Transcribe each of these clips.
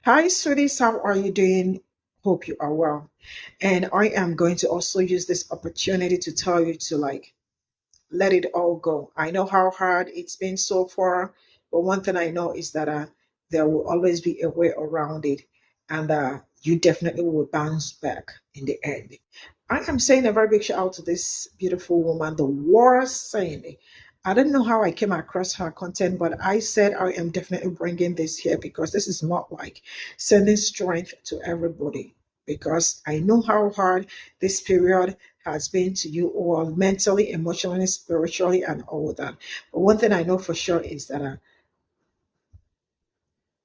Hi, sweeties. How are you doing? Hope you are well. And I am going to also use this opportunity to tell you to let it all go. I know how hard it's been so far, but one thing I know is that there will always be a way around it, and you definitely will bounce back in the end. I am saying a very big shout out to this beautiful woman, the worst saying. I don't know how I came across her content, but I said I am definitely bringing this here because this is not like sending strength to everybody. Because I know how hard this period has been to you all mentally, emotionally, spiritually, and all that. But one thing I know for sure is that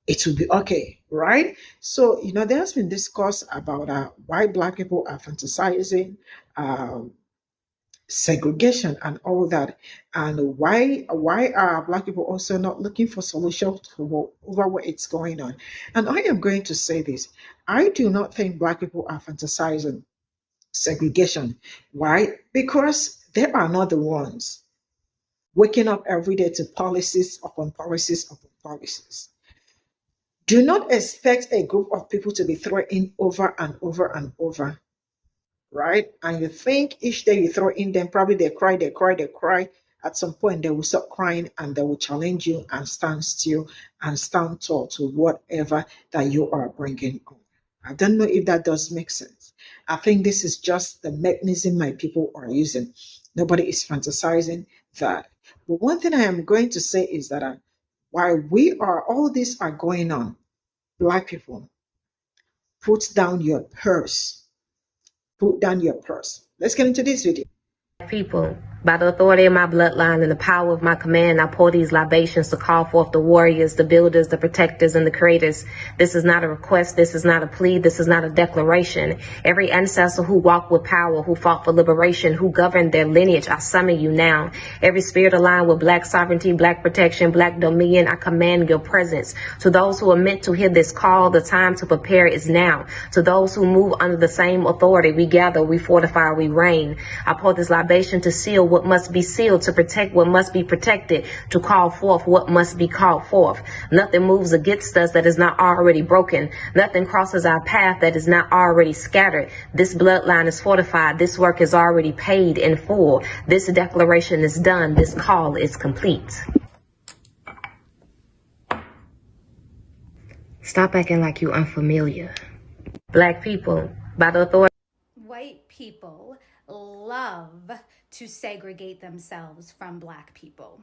it will be okay, right? So, there has been discourse about why Black people are fantasizing, um, segregation, and all that, and why are Black people also not looking for solutions over what it's going on. And I am going to say this: I do not think Black people are fantasizing segregation. Why? Because they are not the ones waking up every day to policies upon policies upon policies. Do not expect a group of people to be thrown in over and over and over, right? And you think each day you throw in them, probably they cry, they cry, they cry. At some point, they will stop crying and they will challenge you and stand still and stand tall to whatever that you are bringing on. I don't know if that does make sense. I think this is just the mechanism my people are using. Nobody is fantasizing that. But one thing I am going to say is that while all these are going on, Black people, put down your purse. Put down your purse. Let's get into this video. People, by the authority of my bloodline and the power of my command, I pour these libations to call forth the warriors, the builders, the protectors, and the creators. This is not a request. This is not a plea. This is not a declaration. Every ancestor who walked with power, who fought for liberation, who governed their lineage, I summon you now. Every spirit aligned with Black sovereignty, Black protection, Black dominion, I command your presence. To those who are meant to hear this call, the time to prepare is now. To those who move under the same authority, we gather, we fortify, we reign. I pour this libation to seal what must be sealed, to protect what must be protected, to call forth what must be called forth. Nothing moves against us that is not already broken. Nothing crosses our path that is not already scattered. This bloodline is fortified. This work is already paid in full. This declaration is done. This call is complete. Stop acting like you unfamiliar. Black people, by the authority. White people love to segregate themselves from Black people,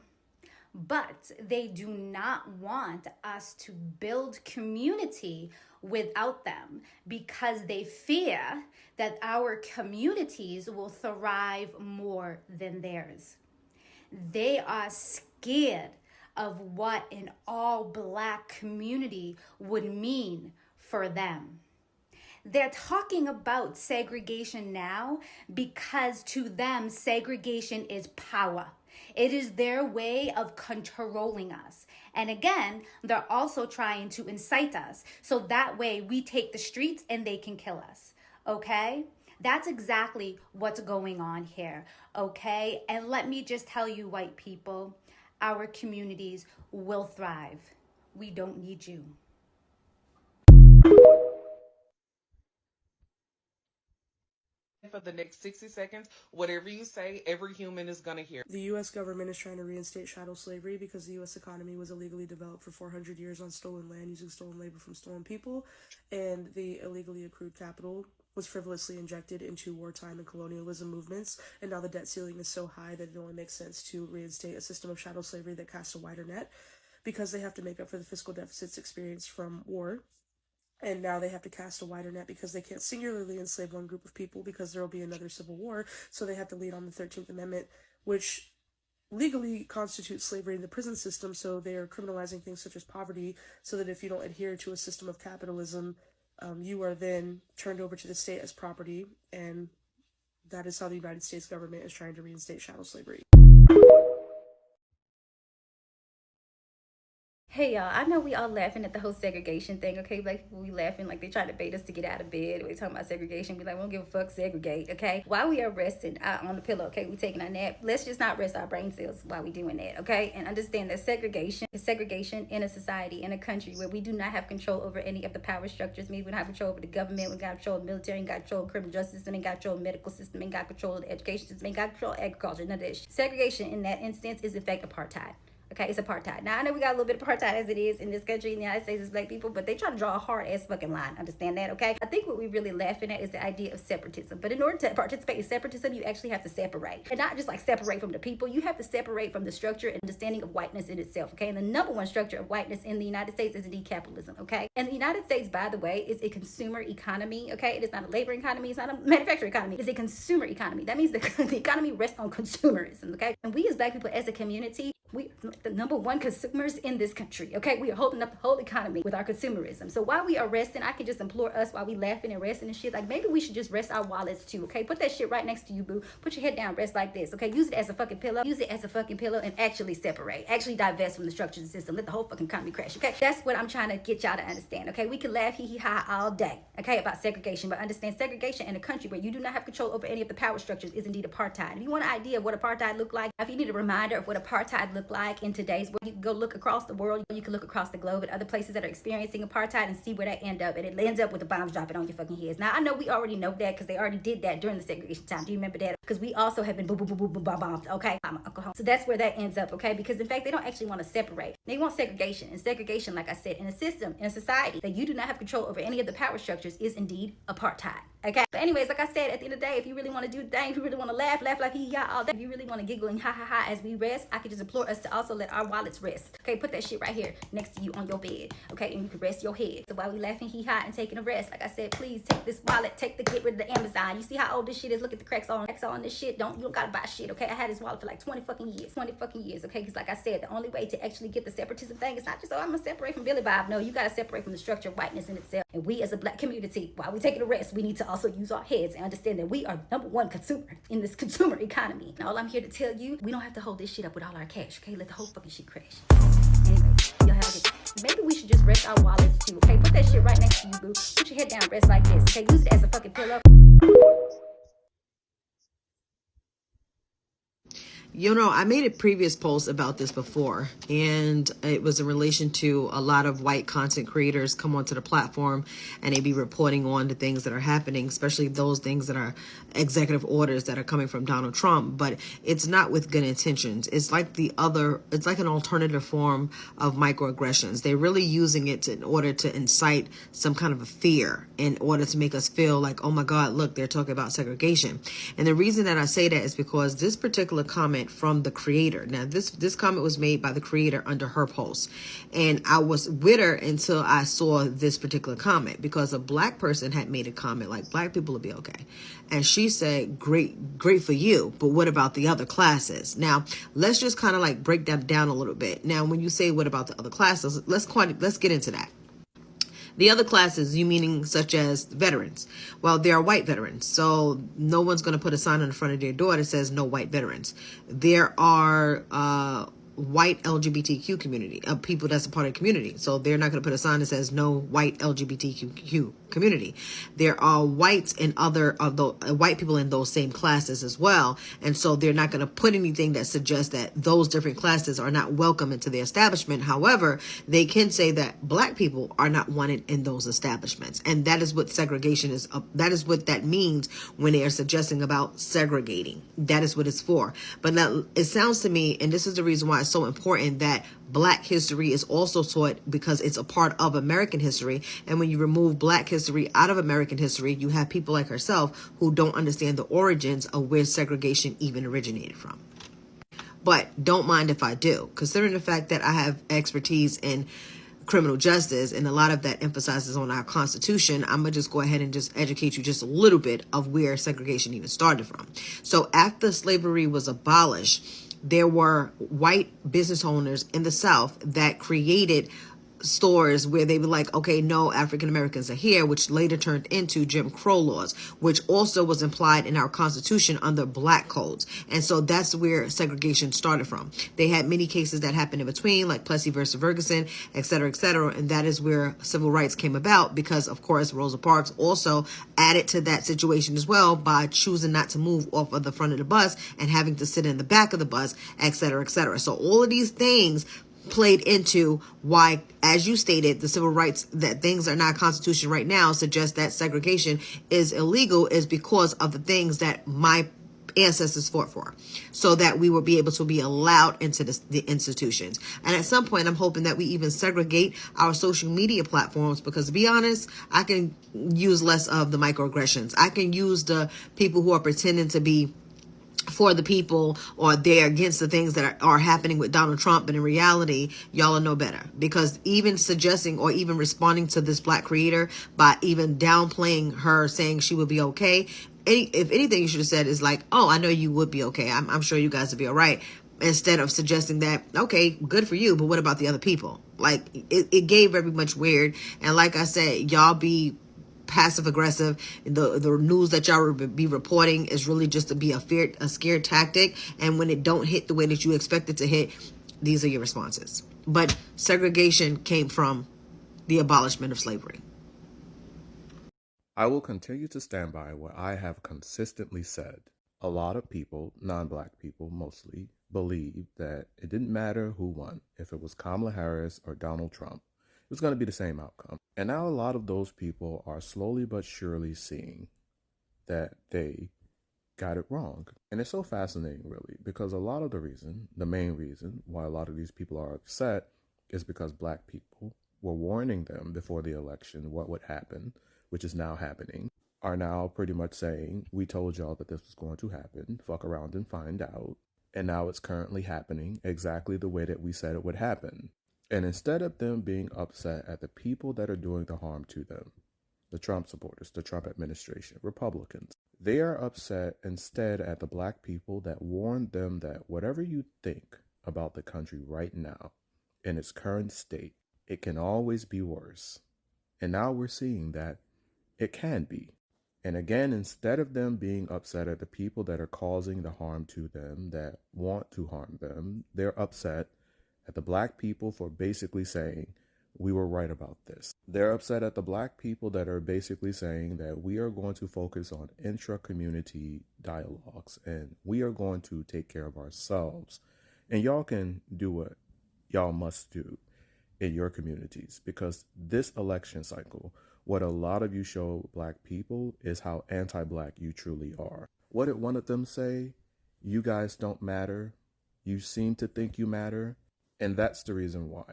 but they do not want us to build community without them because they fear that our communities will thrive more than theirs. They are scared of what an all Black community would mean for them. They're talking about segregation now because to them, segregation is power. It is their way of controlling us. And again, they're also trying to incite us. So that way we take the streets and they can kill us. Okay? That's exactly what's going on here. Okay? And let me just tell you, white people, our communities will thrive. We don't need you. For the next 60 seconds, whatever you say, every human is going to hear. The U.S. government is trying to reinstate chattel slavery because the U.S. economy was illegally developed for 400 years on stolen land using stolen labor from stolen people, and the illegally accrued capital was frivolously injected into wartime and colonialism movements, and now the debt ceiling is so high that it only makes sense to reinstate a system of chattel slavery that casts a wider net because they have to make up for the fiscal deficits experienced from war. And now they have to cast a wider net because they can't singularly enslave one group of people because there will be another civil war. So they have to lean on the 13th Amendment, which legally constitutes slavery in the prison system. So they are criminalizing things such as poverty so that if you don't adhere to a system of capitalism, you are then turned over to the state as property. And that is how the United States government is trying to reinstate chattel slavery. Hey y'all, I know we all laughing at the whole segregation thing, okay? Black people, we laughing like they trying to bait us to get out of bed. We talking about segregation, we like, we don't give a fuck, segregate, okay? While we are resting on the pillow, okay, we taking a nap, let's just not rest our brain cells while we doing that, okay? And understand that segregation is segregation in a society, in a country where we do not have control over any of the power structures. We don't have control over the government, we got control of the military, we got control of the criminal justice system, we got control of the medical system, we got control of the education system, we got control of agriculture, none of that shit. Segregation in that instance is in fact apartheid. Okay, it's apartheid. Now, I know we got a little bit of apartheid as it is in this country, in the United States, as black people, but they try to draw a hard-ass fucking line. Understand that, okay? I think what we're really laughing at is the idea of separatism. But in order to participate in separatism, you actually have to separate. And not just like separate from the people. You have to separate from the structure and understanding of whiteness in itself, okay? And the number one structure of whiteness in the United States is indeed capitalism, okay? And the United States, by the way, is a consumer economy, okay? It is not a labor economy. It's not a manufacturing economy. It's a consumer economy. That means the economy rests on consumerism, okay? And we as black people, as a community, we are the number one consumers in this country, okay? We are holding up the whole economy with our consumerism. So while we are resting, I can just implore us while we laughing and resting and shit, like maybe we should just rest our wallets too, okay? Put that shit right next to you, boo. Put your head down, rest like this, okay? Use it as a fucking pillow. Use it as a fucking pillow and actually separate. Actually divest from the structure of the system. Let the whole fucking economy crash, okay? That's what I'm trying to get y'all to understand, okay? We can laugh hee-hee-ha all day, okay, about segregation, but understand segregation in a country where you do not have control over any of the power structures is indeed apartheid. If you want an idea of what apartheid looked like, if you need a reminder of what apartheid looked like in today's world, you can go look across the world, you can look across the globe at other places that are experiencing apartheid and see where that end up, and it ends up with the bombs dropping on your fucking heads. Now, I know we already know that because they already did that during the segregation time. Do you remember that? Because we also have been bombed, okay? So that's where that ends up, okay? Because in fact, they don't actually want to separate. They want segregation. And segregation, like I said, in a system, in a society that you do not have control over any of the power structures is indeed apartheid, okay? But anyways, like I said, at the end of the day, if you really want to do the thing, if you really want to laugh like hee-ha all day, if you really want to giggle and ha-ha-ha as we rest, I could just implore us to also let our wallets rest, okay? Put that shit right here next to you on your bed, okay? And you can rest your head. So while we laughing hee-ha and taking a rest, like I said, please take this wallet, get rid of the Amazon. You see how old this shit is? Look at the cracks on this shit. You don't gotta buy shit, okay? I had this wallet for like 20 fucking years, okay? Because like I said, the only way to actually get the separatism thing is not just, oh, I'm gonna separate from Billy Bob. No, you gotta separate from the structure of whiteness in itself. And we as a black community, while we taking a rest, we need to also use our heads and understand that we are number one consumer in this consumer economy. And all I'm here to tell you, we don't have to hold this shit up with all our cash, okay? Let the whole fucking shit crash. Anyway, y'all have a good day. Maybe we should just rest our wallets too, okay? Put that shit right next to you, boo. Put your head down, rest like this, okay? Use it as a fucking pillow. You know, I made a previous post about this before, and it was in relation to a lot of white content creators come onto the platform and they be reporting on the things that are happening, especially those things that are executive orders that are coming from Donald Trump. But it's not with good intentions. It's like it's like an alternative form of microaggressions. They're really using it in order to incite some kind of a fear, in order to make us feel like, oh my God, look, they're talking about segregation. And the reason that I say that is because this particular comment from the creator. Now, this comment was made by the creator under her post, and I was with her until I saw this particular comment, because a black person had made a comment like, black people will be okay, and she said, great for you, but what about the other classes? Now, let's just kind of like break that down a little bit. Now, when you say what about the other classes, let's get into that. The other classes, you meaning such as veterans. Well, there are white veterans, so no one's going to put a sign on the front of their door that says no white veterans. There are white LGBTQ community, people that's a part of the community, so they're not going to put a sign that says no white LGBTQ community. There are whites and other of the white people in those same classes as well, and so they're not going to put anything that suggests that those different classes are not welcome into the establishment. However, they can say that black people are not wanted in those establishments, and that is what segregation is. That is what that means when they are suggesting about segregating. That is what it's for. But now it sounds to me, and this is the reason why it's so important, that black history is also taught, because it's a part of American history. And when you remove black history out of American history, you have people like herself who don't understand the origins of where segregation even originated from. But don't mind if I do, considering the fact that I have expertise in criminal justice, and a lot of that emphasizes on our Constitution. I'm gonna just go ahead and just educate you just a little bit of where segregation even started from. So after slavery was abolished, there were white business owners in the South that created stores where they were like, okay, no African Americans are here, which later turned into Jim Crow laws, which also was implied in our Constitution under black codes. And so that's where segregation started from. They had many cases that happened in between, like Plessy versus Ferguson, et cetera, et cetera. And that is where civil rights came about because, of course, Rosa Parks also added to that situation as well by choosing not to move off of the front of the bus and having to sit in the back of the bus, et cetera, et cetera. So all of these things played into why, as you stated, the civil rights, that things are not constitution right now, suggest that segregation is illegal, is because of the things that my ancestors fought for, so that we will be able to be allowed into the institutions. And at some point, I'm hoping that we even segregate our social media platforms, because to be honest, I can use less of the microaggressions. I can use the people who are pretending to be for the people, or they're against the things that are happening with Donald Trump, but in reality, y'all are no better. Because even suggesting or even responding to this black creator by even downplaying her, saying she would be okay, if anything you should have said is like, oh, I know you would be okay, I'm sure you guys would be all right, instead of suggesting that, okay, good for you, but what about the other people? Like, it gave very much weird. And like I said, y'all be passive aggressive. The news that y'all be reporting is really just to be a scare tactic, and when it don't hit the way that you expect it to hit, these are your responses. But segregation came from the abolishment of slavery. I will continue to stand by what I have consistently said. A lot of people, non-black people mostly, believe that it didn't matter who won, if it was Kamala Harris or Donald Trump. It was going to be the same outcome. And now a lot of those people are slowly but surely seeing that they got it wrong. And it's so fascinating, really, because a lot of the main reason why a lot of these people are upset is because black people were warning them before the election what would happen, which is now happening, are now pretty much saying, we told y'all that this was going to happen, fuck around and find out. And now it's currently happening exactly the way that we said it would happen. And instead of them being upset at the people that are doing the harm to them, the Trump supporters, the Trump administration, Republicans, they are upset instead at the black people that warned them that whatever you think about the country right now, in its current state, it can always be worse. And now we're seeing that it can be. And again, instead of them being upset at the people that are causing the harm to them, that want to harm them, they're upset at the black people for basically saying, we were right about this. They're upset at the black people that are basically saying that we are going to focus on intra-community dialogues and we are going to take care of ourselves. And y'all can do what y'all must do in your communities, because this election cycle, what a lot of you show black people is how anti-black you truly are. What did one of them say? You guys don't matter. You seem to think you matter. And that's the reason why.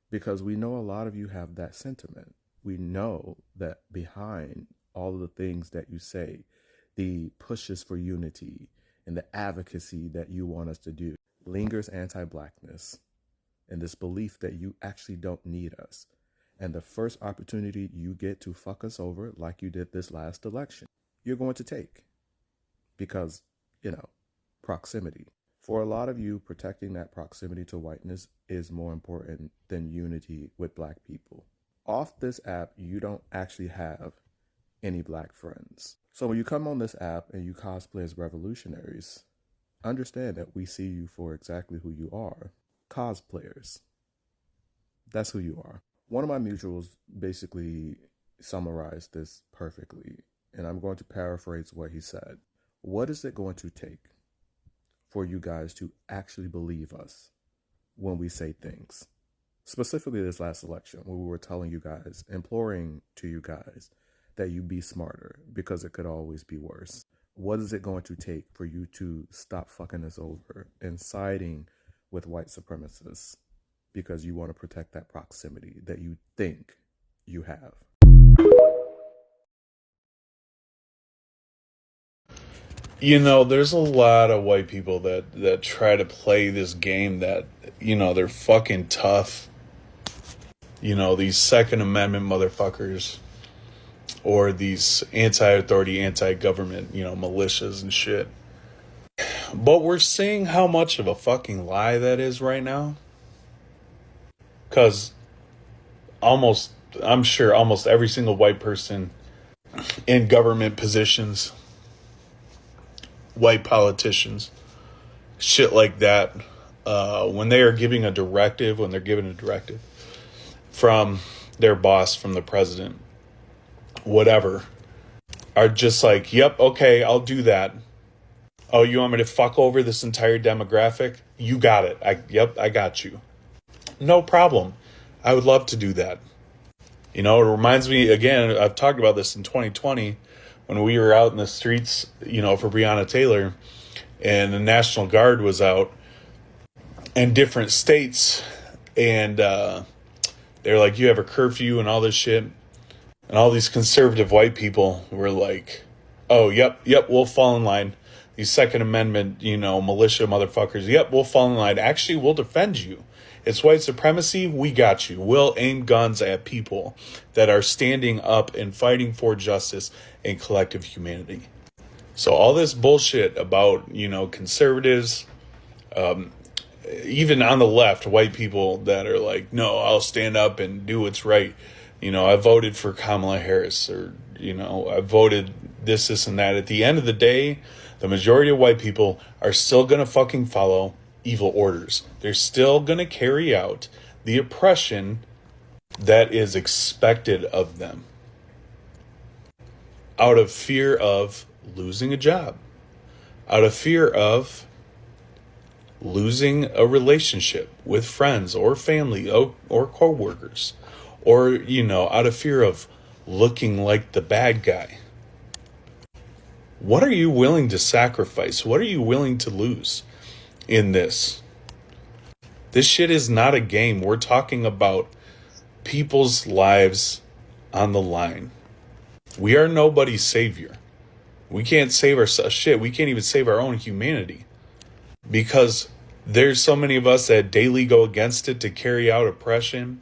Because we know a lot of you have that sentiment. We know that behind all of the things that you say, the pushes for unity and the advocacy that you want us to do, lingers anti-blackness and this belief that you actually don't need us. And the first opportunity you get to fuck us over, like you did this last election, you're going to take. Because, proximity. For a lot of you, protecting that proximity to whiteness is more important than unity with black people. Off this app, you don't actually have any black friends. So when you come on this app and you cosplay as revolutionaries, understand that we see you for exactly who you are. Cosplayers. That's who you are. One of my mutuals basically summarized this perfectly, and I'm going to paraphrase what he said. What is it going to take for you guys to actually believe us when we say things? Specifically this last election, where we were telling you guys, imploring to you guys that you be smarter because it could always be worse. What is it going to take for you to stop fucking us over and siding with white supremacists because you want to protect that proximity that you think you have? There's a lot of white people that try to play this game that, they're fucking tough. These Second Amendment motherfuckers, or these anti-authority, anti-government, militias and shit. But we're seeing how much of a fucking lie that is right now. Because I'm sure almost every single white person in government positions, white politicians, shit like that, when they are giving a directive, from their boss, from the president, whatever, are just like, yep, okay, I'll do that. Oh, you want me to fuck over this entire demographic? You got it. I got you. No problem. I would love to do that. You know, it reminds me, again, I've talked about this in 2020 when we were out in the streets, you know, for Breonna Taylor, and the National Guard was out in different states, and they're like, you have a curfew and all this shit. And all these conservative white people were like, oh, yep, we'll fall in line. These Second Amendment, you know, militia motherfuckers, yep, we'll fall in line. Actually, we'll defend you. It's white supremacy. We got you. We'll aim guns at people that are standing up and fighting for justice and collective humanity. So all this bullshit about, you know, conservatives, even on the left, white people that are like, no, I'll stand up and do what's right. You know, I voted for Kamala Harris, or, you know, I voted this, and that. At the end of the day, the majority of white people are still going to fucking follow evil orders. They're still going to carry out the oppression that is expected of them out of fear of losing a job, out of fear of losing a relationship with friends or family or co-workers, or, you know, out of fear of looking like the bad guy. What are you willing to sacrifice? What are you willing to lose in this? This shit is not a game. We're talking about people's lives on the line. We are nobody's savior. We can't save ourselves. Shit, we can't even save our own humanity, because there's so many of us that daily go against it to carry out oppression.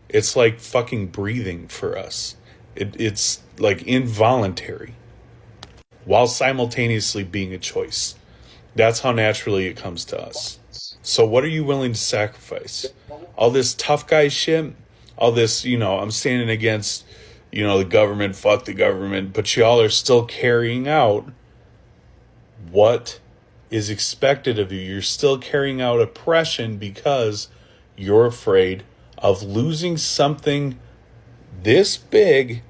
It's like fucking breathing for us. It's like involuntary, while simultaneously being a choice. That's how naturally it comes to us. So what are you willing to sacrifice? All this tough guy shit, all this, you know, I'm standing against, you know, the government, fuck the government, but y'all are still carrying out what is expected of you. You're still carrying out oppression because you're afraid of losing something this big.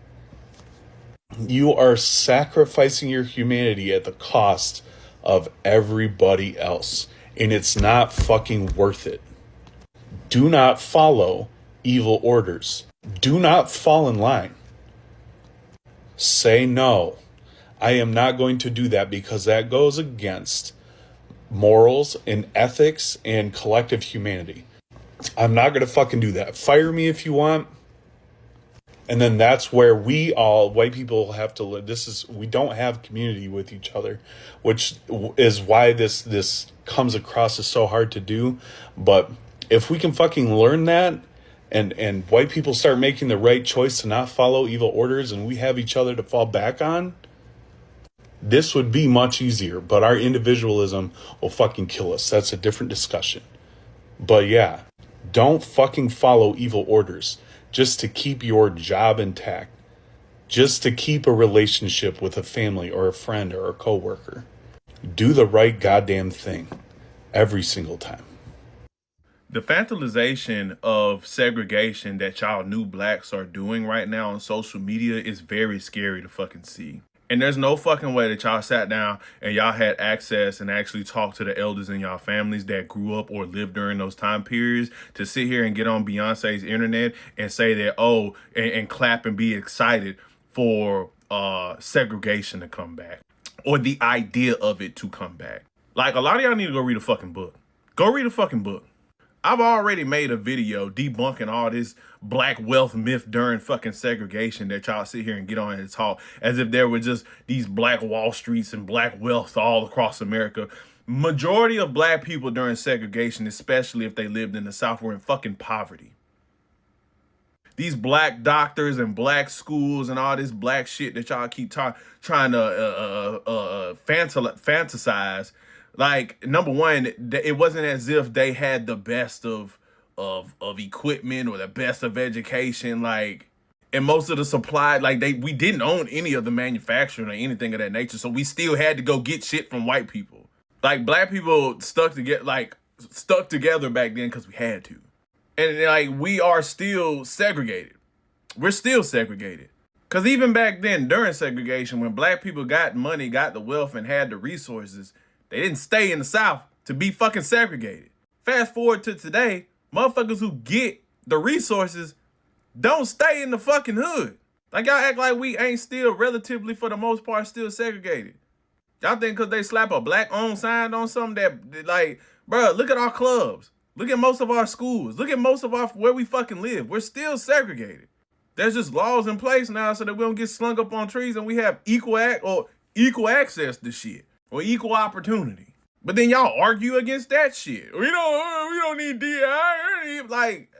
You are sacrificing your humanity at the cost of everybody else, and it's not fucking worth it. Do not follow evil orders. Do not fall in line. Say no. I am not going to do that, because that goes against morals and ethics and collective humanity. I'm not going to fucking do that. Fire me if you want. And then that's where we all, white people, have to live. We don't have community with each other, which is why this comes across as so hard to do. But if we can fucking learn that, and white people start making the right choice to not follow evil orders, and we have each other to fall back on, this would be much easier. But our individualism will fucking kill us. That's a different discussion. But yeah, don't fucking follow evil orders just to keep your job intact, just to keep a relationship with a family or a friend or a coworker. Do the right goddamn thing every single time. The fantasization of segregation that y'all new blacks are doing right now on social media is very scary to fucking see. And there's no fucking way that y'all sat down and y'all had access and actually talked to the elders in y'all families that grew up or lived during those time periods to sit here and get on Beyonce's internet and say that, oh, and clap and be excited for segregation to come back, or the idea of it to come back. Like, a lot of y'all need to go read a fucking book. Go read a fucking book. I've already made a video debunking all this black wealth myth during fucking segregation that y'all sit here and get on and talk as if there were just these black Wall Streets and black wealth all across America. Majority of black people during segregation, especially if they lived in the South, were in fucking poverty. These black doctors and black schools and all this black shit that y'all keep trying to fantasize. Like, number one, it wasn't as if they had the best of of equipment or the best of education, like, and most of the supply, like we didn't own any of the manufacturing or anything of that nature, so we still had to go get shit from white people. Like, black people stuck together back then because we had to, and like we are still segregated. We're still segregated. Because even back then, during segregation, when black people got money, got the wealth, and had the resources, they didn't stay in the South to be fucking segregated. Fast forward to today, motherfuckers who get the resources don't stay in the fucking hood. Like, y'all act like we ain't still relatively, for the most part, still segregated. Y'all think because they slap a black-owned sign on something that, like, bro, look at our clubs. Look at most of our schools. Look at most of where we fucking live. We're still segregated. There's just laws in place now so that we don't get slung up on trees and we have equal access to shit or equal opportunity. But then y'all argue against that shit. We don't need DI. Like,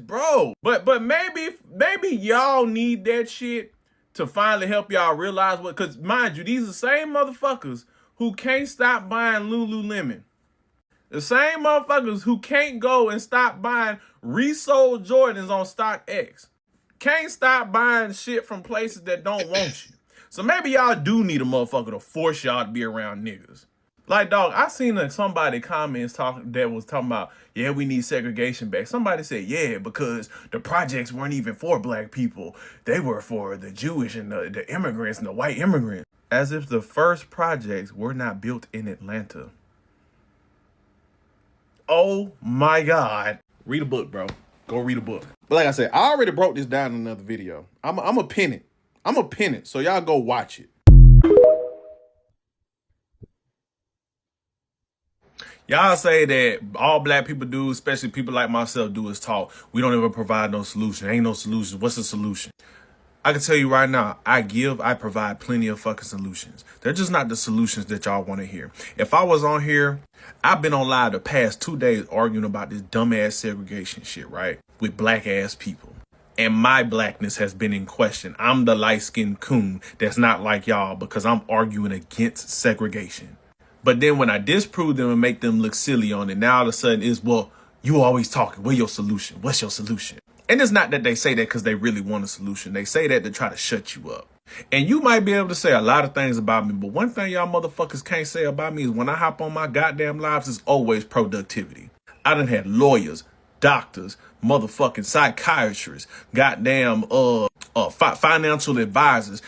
bro. But maybe y'all need that shit to finally help y'all realize what. Cause mind you, these are the same motherfuckers who can't stop buying Lululemon. The same motherfuckers who can't go and stop buying resold Jordans on StockX. Can't stop buying shit from places that don't want you. So maybe y'all do need a motherfucker to force y'all to be around niggas. Like, dog, I seen somebody comments that was talking about, yeah, we need segregation back. Somebody said, yeah, because the projects weren't even for black people. They were for the Jewish and the immigrants and the white immigrants. As if the first projects were not built in Atlanta. Oh my God. Read a book, bro. Go read a book. But like I said, I already broke this down in another video. I'm a pin it. I'm a pin it. So y'all go watch it. Y'all say that all black people do, especially people like myself, do is talk. We don't ever provide no solution. Ain't no solution. What's the solution? I can tell you right now, I provide plenty of fucking solutions. They're just not the solutions that y'all want to hear. If I was on here, I've been on live the past 2 days arguing about this dumbass segregation shit, right? With black ass people. And my blackness has been in question. I'm the light-skinned coon that's not like y'all because I'm arguing against segregation. But then when I disprove them and make them look silly on it, now all of a sudden it's, well, you always talking. What's your solution? What's your solution? And it's not that they say that because they really want a solution. They say that to try to shut you up. And you might be able to say a lot of things about me, but one thing y'all motherfuckers can't say about me is when I hop on my goddamn lives, it's always productivity. I done had lawyers, doctors, motherfucking psychiatrists, goddamn financial advisors,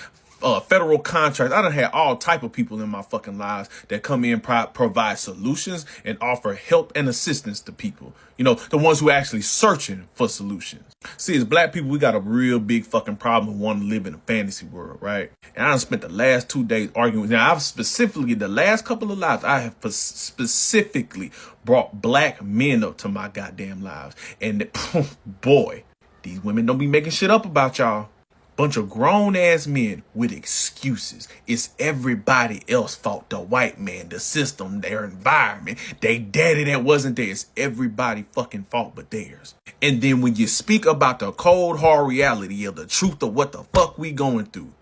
federal contracts. I done had all type of people in my fucking lives that come in, provide solutions and offer help and assistance to people. You know, the ones who are actually searching for solutions. See, as black people, we got a real big fucking problem and want to live in a fantasy world, right? And I done spent the last 2 days arguing. Now, I've specifically, the last couple of lives, I have specifically brought black men up to my goddamn lives. And boy, these women don't be making shit up about y'all. Bunch of grown ass men with excuses. It's everybody else's fault. The white man, the system, their environment, they daddy that wasn't there. It's everybody fucking fault but theirs. And then when you speak about the cold hard reality of the truth of what the fuck we going through,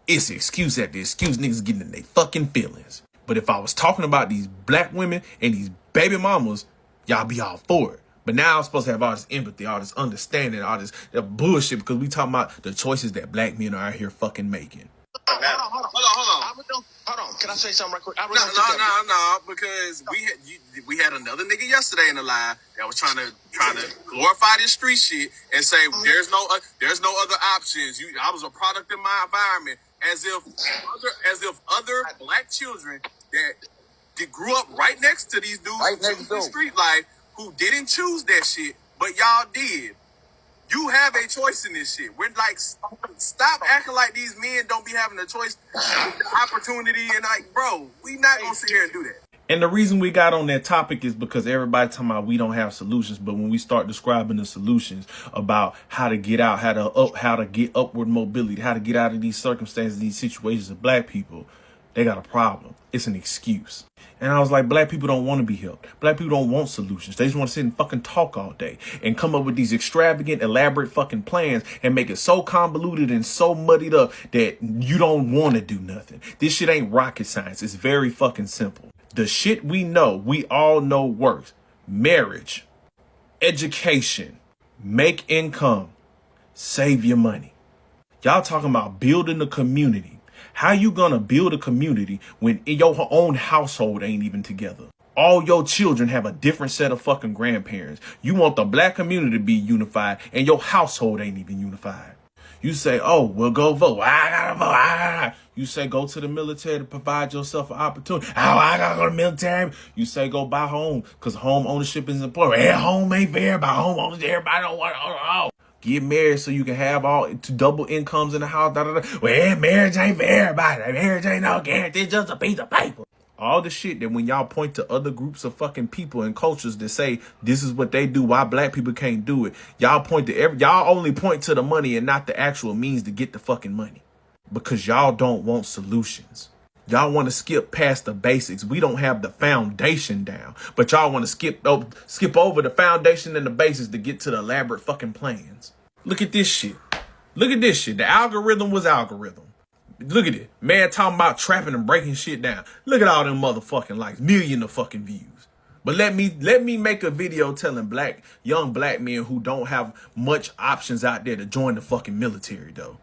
it's excuse after excuse, niggas getting in their fucking feelings. But if I was talking about these black women and these baby mamas, y'all be all for it. But now I'm supposed to have all this empathy, all this understanding, all this bullshit because we talking about the choices that black men are out here fucking making. Hold on. Can I say something right quick? No, because we had another nigga yesterday in the live that was trying to glorify this street shit and say there's no other options. I was a product of my environment, as if other black children that grew up right next to these dudes in the street life who didn't choose that shit, but y'all did. You have a choice in this shit. We're like, stop acting like these men don't be having a choice, the opportunity, and like, bro, we not gonna sit here and do that. And the reason we got on that topic is because everybody talking about we don't have solutions, but when we start describing the solutions about how to get out, how to get upward mobility, how to get out of these circumstances, these situations of black people, they got a problem. It's an excuse. And I was like, black people don't want to be helped. Black people don't want solutions. They just want to sit and fucking talk all day and come up with these extravagant, elaborate fucking plans and make it so convoluted and so muddied up that you don't want to do nothing. This shit ain't rocket science. It's very fucking simple. The shit we all know works. Marriage, education, make income, save your money. Y'all talking about building a community. How you gonna build a community when your own household ain't even together? All your children have a different set of fucking grandparents. You want the black community to be unified and your household ain't even unified. You say, oh, well, go vote. I gotta vote. You say, go to the military to provide yourself an opportunity. Oh, I gotta go to the military. You say, go buy home because home ownership is important. Hey, home ain't for everybody. Home ownership, everybody don't want to. Get married so you can have all double incomes in the house. Well, marriage ain't for everybody. Marriage ain't no guarantee, just a piece of paper. All the shit that when y'all point to other groups of fucking people and cultures that say this is what they do, why black people can't do it. Y'all only point to the money and not the actual means to get the fucking money. Because y'all don't want solutions. Y'all want to skip past the basics. We don't have the foundation down. But y'all want to skip over the foundation and the basics to get to the elaborate fucking plans. Look at this shit. Look at this shit. The algorithm was algorithm. Look at it. Man talking about trapping and breaking shit down. Look at all them motherfucking likes. Millions of fucking views. But let me make a video telling young black men who don't have much options out there to join the fucking military though.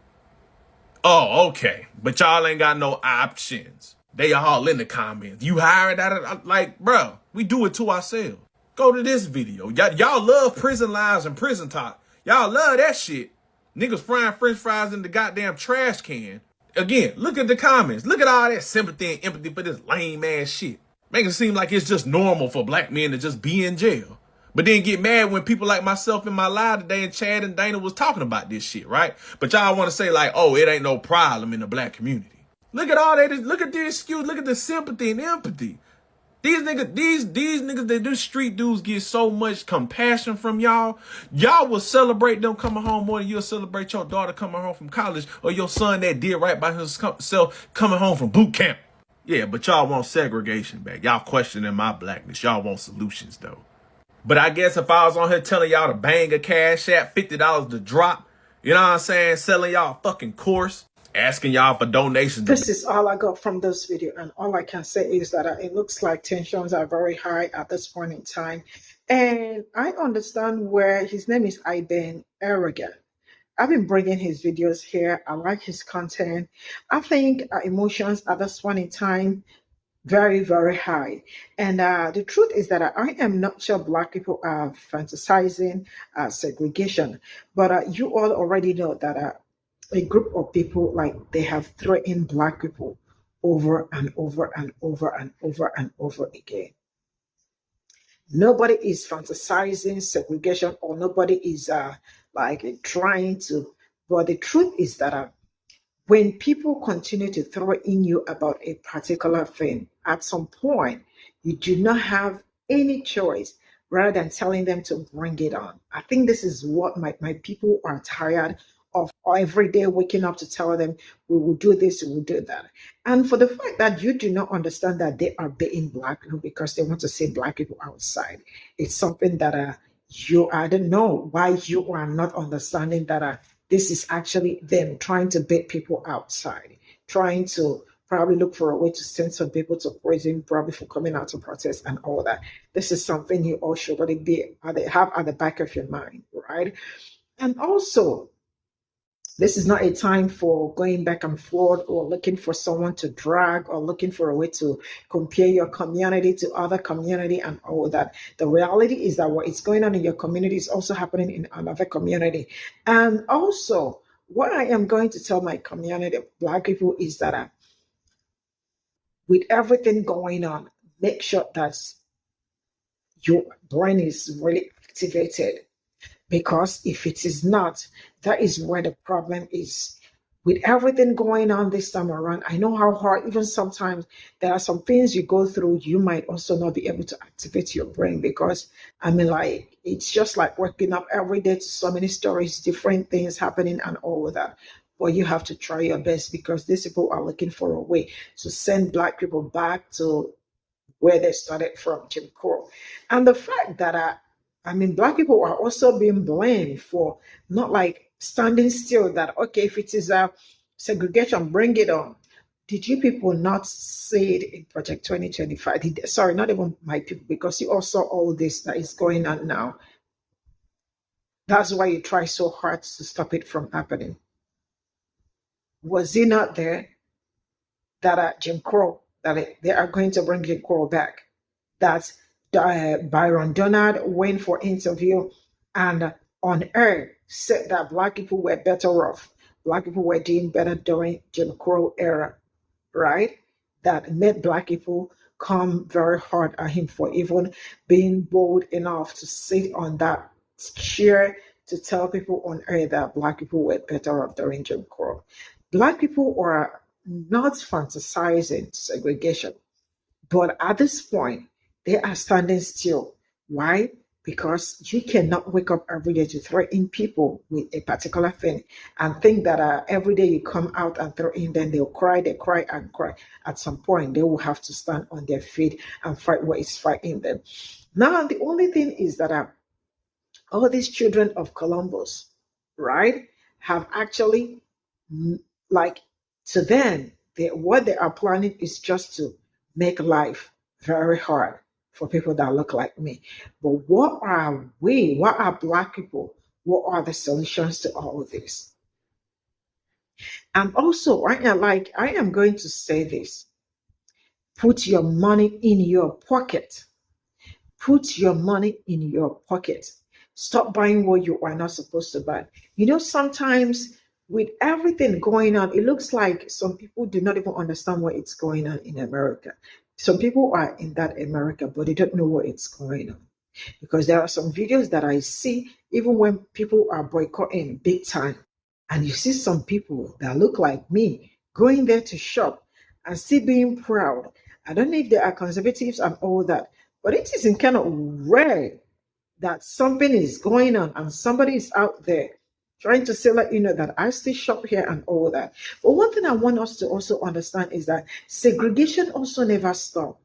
Oh, okay. But y'all ain't got no options. They all in the comments. You hiring that? Like, bro, we do it to ourselves. Go to this video. Y'all love prison lives and prison talk. Y'all love that shit. Niggas frying french fries in the goddamn trash can. Again, look at the comments. Look at all that sympathy and empathy for this lame ass shit. Make it seem like it's just normal for black men to just be in jail. But then get mad when people like myself in my live today and Chad and Dana was talking about this shit, right? But y'all want to say like, oh, it ain't no problem in the black community. Look at all that. Look at the excuse. Look at the sympathy and empathy. These niggas, these street dudes get so much compassion from y'all. Y'all will celebrate them coming home more than you'll celebrate your daughter coming home from college or your son that did right by himself coming home from boot camp. Yeah, but y'all want segregation back. Y'all questioning my blackness. Y'all want solutions though. But I guess if I was on here telling y'all to bang a cash app, $50 to drop, you know what I'm saying? Selling y'all a fucking course. Asking y'all for donations. This is all I got from this video, and all I can say is that it looks like tensions are very high at this point in time, and I understand where his name is Iben Arrogant. I've been bringing his videos here. I like his content. I think emotions at this point in time very, very high. And the truth is that I am not sure black people are fantasizing segregation, but you all already know that a group of people, like, they have threatened black people over and over and over and over and over again. Nobody is fantasizing segregation, or nobody is like trying to, but the truth is that when people continue to throw in you about a particular thing, at some point you do not have any choice rather than telling them to bring it on. I think this is what my people are tired of, every day waking up to tell them we will do this, we will do that. And for the fact that you do not understand that they are being black people because they want to see black people outside, it's something that I don't know why you are not understanding that this is actually them trying to bait people outside, trying to probably look for a way to send some people to prison, probably for coming out to protest and all that. This is something you all should really have at the back of your mind, right? And also, this is not a time for going back and forth or looking for someone to drag or looking for a way to compare your community to other community and all that. The reality is that what is going on in your community is also happening in another community. And also, what I am going to tell my community of black people is that with everything going on, make sure that your brain is really activated. Because if it is not, that is where the problem is. With everything going on this time around, I know how hard, even sometimes there are some things you go through, you might also not be able to activate your brain because, I mean, like, it's just like waking up every day to so many stories, different things happening and all of that. But you have to try your best because these people are looking for a way to send black people back to where they started from, Jim Crow. And the fact that black people are also being blamed for not like standing still that, okay, if it is a segregation, bring it on. Did you people not say it in Project 2025? Sorry, not even my people, because you all saw all this that is going on now. That's why you try so hard to stop it from happening. Was it not there that Jim Crow, that they are going to bring Jim Crow back? That Byron Donald went for interview and on air said that Black people were better off. Black people were doing better during Jim Crow era, right? That made Black people come very hard at him for even being bold enough to sit on that chair to tell people on air that Black people were better off during Jim Crow. Black people are not fantasizing segregation, but at this point, they are standing still. Why? Because you cannot wake up every day to throw in people with a particular thing and think that every day you come out and throw in, then they'll cry, they cry and cry. At some point, they will have to stand on their feet and fight what is fighting them. Now, the only thing is that all these children of Columbus, right, have actually, like, to them, what they are planning is just to make life very hard for people that look like me. But what are Black people? What are the solutions to all of this? And also, I am going to say this. Put your money in your pocket. Put your money in your pocket. Stop buying what you are not supposed to buy. You know, sometimes with everything going on, it looks like some people do not even understand what is going on in America. Some people are in that America, but they don't know what is going on. Because there are some videos that I see, even when people are boycotting big time, and you see some people that look like me going there to shop and still being proud. I don't know if they are conservatives and all that, but it is in kind of rare that something is going on and somebody is out there trying to say, like, you know, that I still shop here and all that. But one thing I want us to also understand is that segregation also never stopped.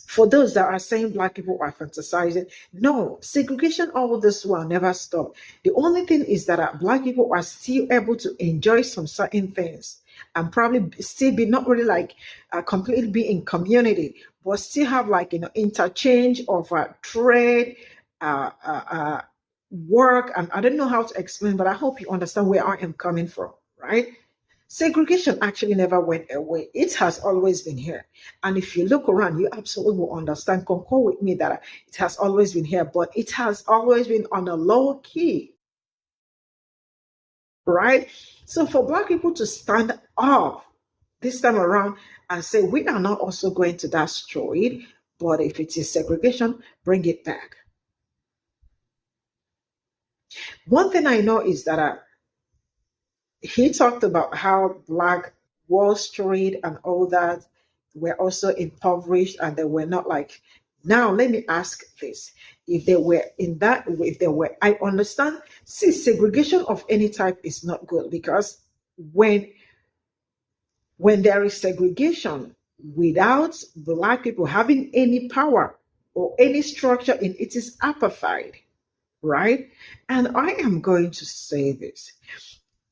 For those that are saying Black people are fantasizing, no, segregation all this while never stop. The only thing is that Black people are still able to enjoy some certain things and probably still be not really like completely be in community, but still have, like, you know, interchange of trade, work, and I don't know how to explain, but I hope you understand where I am coming from, right? Segregation actually never went away. It has always been here. And if you look around, you absolutely will understand, concur with me that it has always been here, but it has always been on a low key, right? So for Black people to stand up this time around and say, we are not also going to destroy it, but if it is segregation, bring it back. One thing I know is that he talked about how Black Wall Street and all that were also impoverished and they were not like. Now, let me ask this. If they were in that, if they were, I understand, see, segregation of any type is not good, because when there is segregation without Black people having any power or any structure in it, is apartheid, right? And I am going to say this.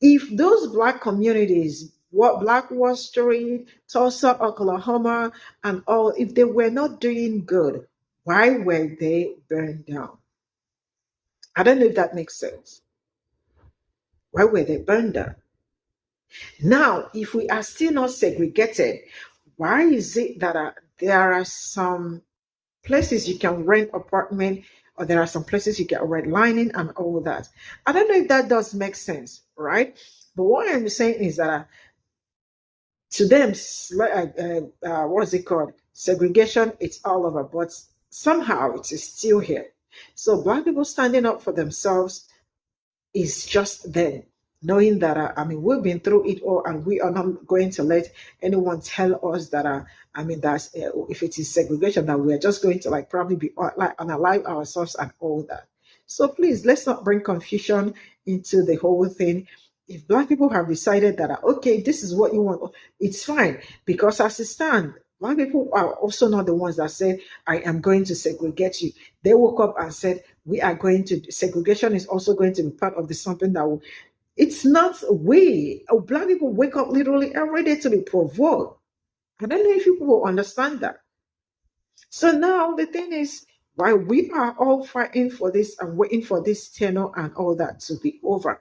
If those Black communities, what Black Wall Street, Tulsa, Oklahoma, and all, if they were not doing good, why were they burned down? I don't know if that makes sense. Why were they burned down? Now, if we are still not segregated, why is it that there are some places you can rent apartment, or there are some places you get redlining and all that? I don't know if that does make sense, right? But what I'm saying is that to them, what's it called? Segregation, it's all over, but somehow it is still here. So Black people standing up for themselves is just them, knowing that, we've been through it all, and we are not going to let anyone tell us that, that's if it is segregation, that we're just going to probably be unalive ourselves and all that. So please, let's not bring confusion into the whole thing. If Black people have decided that, okay, this is what you want, it's fine, because as it stands, Black people are also not the ones that said, I am going to segregate you. They woke up and said, we are going to, segregation is also going to be part of the something that will, it's not we. Black people wake up literally every day to be provoked. I don't know if people will understand that. So now the thing is, while we are all fighting for this and waiting for this tenure and all that to be over,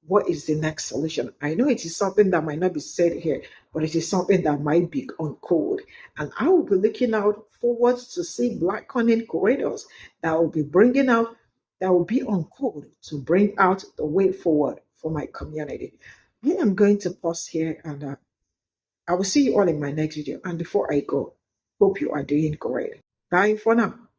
what is the next solution? I know it is something that might not be said here, but it is something that might be on code. And I will be looking out forward to see Black content creators that will be bringing out, that will be on code to bring out the way forward for my community. I am going to pause here, and I will see you all in my next video. And before I go, hope you are doing great. Bye for now.